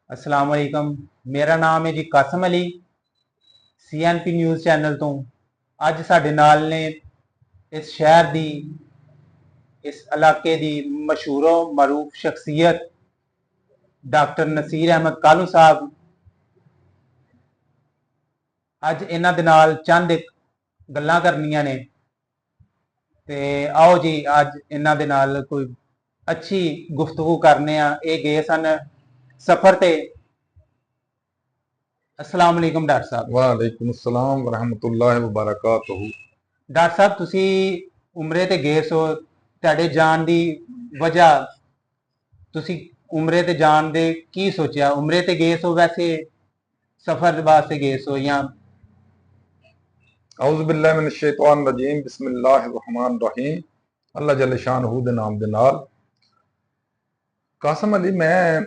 अस्सलाम वालेकुम। मेरा नाम है जी Qasim Ali, CNP news channel तो। अज साडे नाल ने इस शहर दी, इस इलाके दी मशहूरो मरूफ शख्सियत डॉक्टर नसीर अहमद कालू साहब। अज इन्हां दे नाल चंद एक गल्लां करनियां ने ते आओ जी अज इन्हां दे नाल कोई अच्छी गुफ्तगू करने आ। ये गए सन सफर ते। अस्सलाम वालेकुम डॉक्टर साहब। वालेकुम अस्सलाम वरहमतुल्लाहि वबरकातुहू। डॉक्टर साहब तुसी उमरे ते गए सो, तुहाडे जान दी वजह, तुसी उमरे ते जान दे की सोचा? उमरे ते गए सो वैसे सफर वास्ते गए सो या? औज़ु बिल्लाहि मिनश शैतानिर रजीम, बिस्मिल्लाहिर रहमानिर रहीम। अल्लाह जल्ल शानहू दे नाम दे नाल। कासम अली, मैं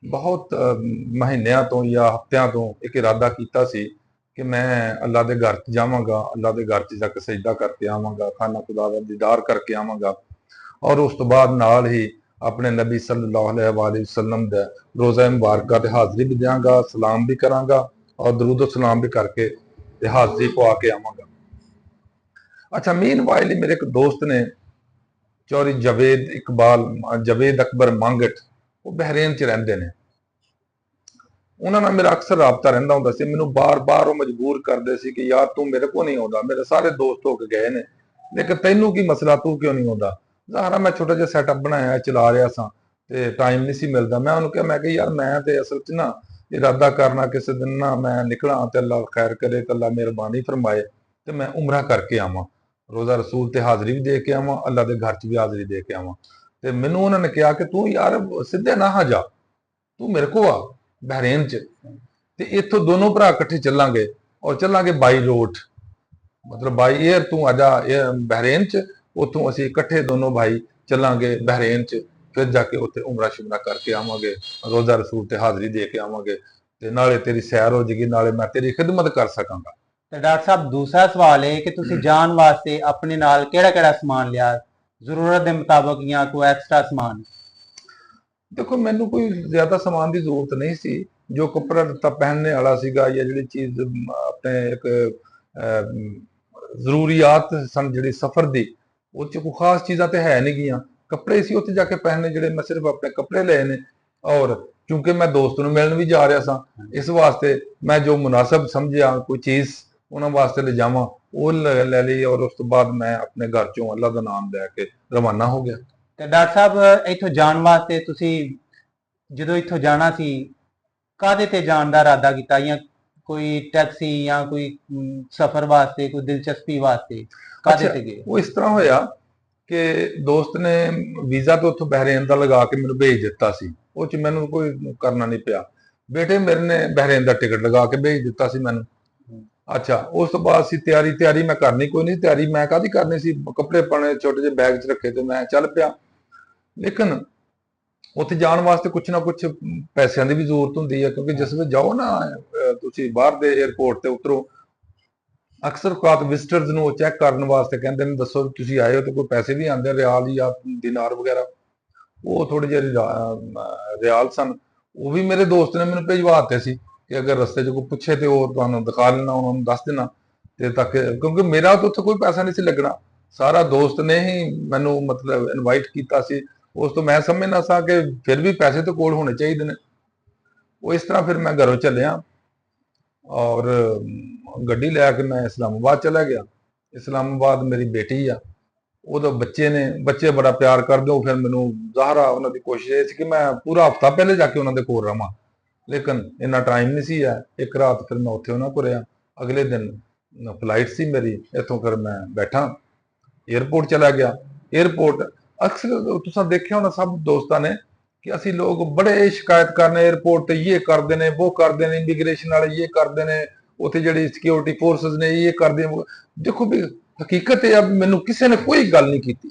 बहुत महीनों तो या हफ्तियां तो एक इरादा किया सी कि मैं अल्लाह के घर च जावांगा, अल्लाह के घर च जाके सजदा करके आवांगा, खाना खुदा दा दीदार करके आवांगा और उस तो बाद नाल ही अपने नबी सल्लल्लाहु अलैहि वसल्लम दे रोज़ा मुबारक ते हाज़री भी देंगा, सलाम भी करांगा और दरूद सलाम भी करके ते हाज़री पवा के आवांगा। अच्छा, मीन वाइल मेरे एक दोस्त ने चौरी जवेद इकबाल, जवेद अकबर मंगट, वो बहरेन च रहिंदे ने। उन्हां नाल मेरा अक्सर राबता रहिंदा हुंदा सी। मैनूं बार-बार वो मजबूर करदे सी कि यार तू मेरे को नहीं आउंदा, मेरे सारे दोस्त हो के गए ने, लेकिन तैनूं की मसला, तू क्यों नहीं आउंदा? ज़ाहिर मैं छोटा जिहा सैटअप बनाया, चला रहा सां ते टाइम नहीं सी मिलदा। मैं उन्होंने कहा, मैं कि यार मैं ते असल च ना इरादा करना किसी दिन ना मैं निकला ते अल्लाह खैर करे ते अल्लाह मेहरबानी फरमाए ते मैं उमरा करके आवां, रोज़ा रसूल ते हाज़री भी दे के आवां, अल्लाह के घर च भी हाज़री दे के आवां। ते मैनूं उन्होंने कहा कि तू यार सीधे ना हा जा, तू मेरे को आ बहरेन च ते इत्थों दोनों भरा इकट्ठे चलांगे और चलांगे बाई रोड, मतलब बाई एयर तू आजा बहरेन च, उतों असीं इकट्ठे दोनों भाई चलांगे बहरेन च, फिर जाके उत्थे उमरा शुमरा करके आवांगे, रोज़ा रसूल ते हाज़री दे के आवांगे ते नाले तेरी सैर हो जाएगी, नाले मैं तेरी खिदमत कर सकांगा। ते डॉक्टर साहब दूसरा सवाल है कि तुसी जान वास्ते अपने नाल केड़ा-केड़ा समान लिया, जरूरत के मुताबिक या कोई एक्स्ट्रा समान? देखो, मैनू कोई ज्यादा समान की जरूरत नहीं सी। जो कपड़ा लत्ता पहनने वाला सीगा या जी चीज अपने एक जरूरियात सन जी सफर की, उस कोई खास चीज़ां तो है नहीं गियां। कपड़े सी उत्थे जाके पहनने, जिहड़े मैं सिर्फ अपने कपड़े लए ने और क्योंकि मैं दोस्त नूं मिलण भी जा रहा सा, इस वास्ते मैं जो मुनासिब समझिया कोई चीज़ उन्हां वास्ते ले जावां वो ले ली और उस तो बाद मैं अपने घर चों अल्लाह दा नाम लैके रवाना हो गया। ते डॉक्टर साहब इत्थों जाण वास्ते तुसी जदों इत्थों जाना सी, काहदे ते जाण दा इरादा कीता, या कोई टैक्सी या कोई सफर वास्ते, कोई दिलचस्पी वास्ते काहदे अच्छा, ते गए? वो इस तरह होया कि दोस्त ने वीज़ा तो उत्थों बहरेन का लगा के मैनूं भेज दिता सी। वो च मैनूं कोई करना नहीं पिया। बेटे मेरे ने बहरेन का टिकट लगा के भेज दिता सी मैनूं। अच्छा, उस तो बाद सी तैयारी मैं करनी कोई नहीं, तैयारी मैं काहदी करनी सी, कपड़े पाने छोटे जे बैग च रखे ते मैं चल पिया। लेकिन उत्थे जाण वास्ते कुछ ना कुछ पैसों की भी जरूरत हुंदी है, क्योंकि जिस वे जाओ ना तुसीं बाहर दे एयरपोर्ट ते उतरो, अक्सर औकात विजिटर्स ਨੂੰ ਚੈੱਕ ਕਰਨ ਵਾਸਤੇ ਕਹਿੰਦੇ ਨੇ ਦੱਸੋ ਤੁਸੀਂ ਆਏ ਹੋ ਤੇ ਕੋਈ ਪੈਸੇ ਵੀ ਆਉਂਦੇ ਰਿਆਲ ਜਾਂ ਦਿਨਾਰ ਵਗੈਰਾ। ਉਹ ਥੋੜੇ ਜਿਹੇ ਰਿਆਲ ਸਨ, ਉਹ ਵੀ ਮੇਰੇ ਦੋਸਤ ਨੇ ਮੈਨੂੰ ਭੇਜਵਾਤੇ ਸੀ ਕਿ ਅਗਰ ਰਸਤੇ 'ਚ ਕੋਈ ਪੁੱਛੇ ਤੇ ਉਹ ਤੁਹਾਨੂੰ ਦਿਖਾ ਲੈਣਾ, ਉਹਨਾਂ ਨੂੰ ਦੱਸ ਦੇਣਾ ਤੇ ਤੱਕ, ਕਿਉਂਕਿ ਮੇਰਾ ਤਾਂ ਉੱਥੇ ਕੋਈ ਪੈਸਾ ਨਹੀਂ ਸੀ ਲੱਗਣਾ। ਸਾਰਾ ਦੋਸਤ ਨੇ ਹੀ ਮੈਨੂੰ ਮਤਲਬ ਇਨਵਾਈਟ ਕੀਤਾ ਸੀ। ਉਸ ਤੋਂ ਮੈਂ ਸਮਝਣਾ ਸਾਂ ਕਿ ਫਿਰ ਵੀ ਪੈਸੇ ਤਾਂ ਕੋਲ ਹੋਣੇ ਚਾਹੀਦੇ ਨੇ। ਉਹ ਇਸ ਤਰ੍ਹਾਂ ਫਿਰ ਮੈਂ ਘਰੋਂ ਚੱਲਿਆ और गड्डी लैके मैं इस्लामाबाद चला गया। इस्लामाबाद मेरी बेटी आ, उहदे बच्चे ने, बच्चे बड़ा प्यार करदे। फिर मैनू ज़ाहिर आ उन्हां दी कोशिश ये सी कि मैं पूरा हफ्ता पहले जाके उन्हां दे कोल रवां, लेकिन इन्ना टाइम नहीं सी है। एक रात फिर मैं उत्थे उन्हां कोल रहा। अगले दिन फ्लाइट सी मेरी, इत्थों फिर मैं बैठा एयरपोर्ट चला गया। एयरपोर्ट अक्सर तुसां देखिया होना सब दोस्तां ने कि असी लोग बड़े शिकायत करने एयरपोर्ट ते, ये करते हैं वो करते हैं, इमीग्रेशन वाले ये करते हैं, उत्थे जिहड़ी सिक्योरिटी फोर्सिस ने ये करते हैं। देखो भी हकीकत है, अब मैनू किसी ने कोई गल नहीं की।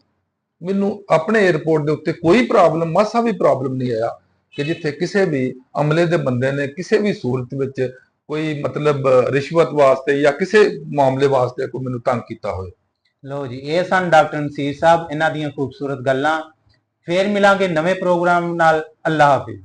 मैनू अपने एयरपोर्ट के उत्ते कोई प्रॉब्लम, मासा भी प्रॉब्लम नहीं आया कि जिथे किसी भी अमले के बंदे ने किसी भी सूरत में कोई मतलब रिश्वत वास्ते या किसी मामले वास्ते कोई मैनू तंग किया होए। लो जी, ये सन डॉक्टर नसीर साहब, इन्हां दियां खूबसूरत गल्लां। फिर मिलांगे नवे प्रोग्राम नाल। अल्लाह हाफिज।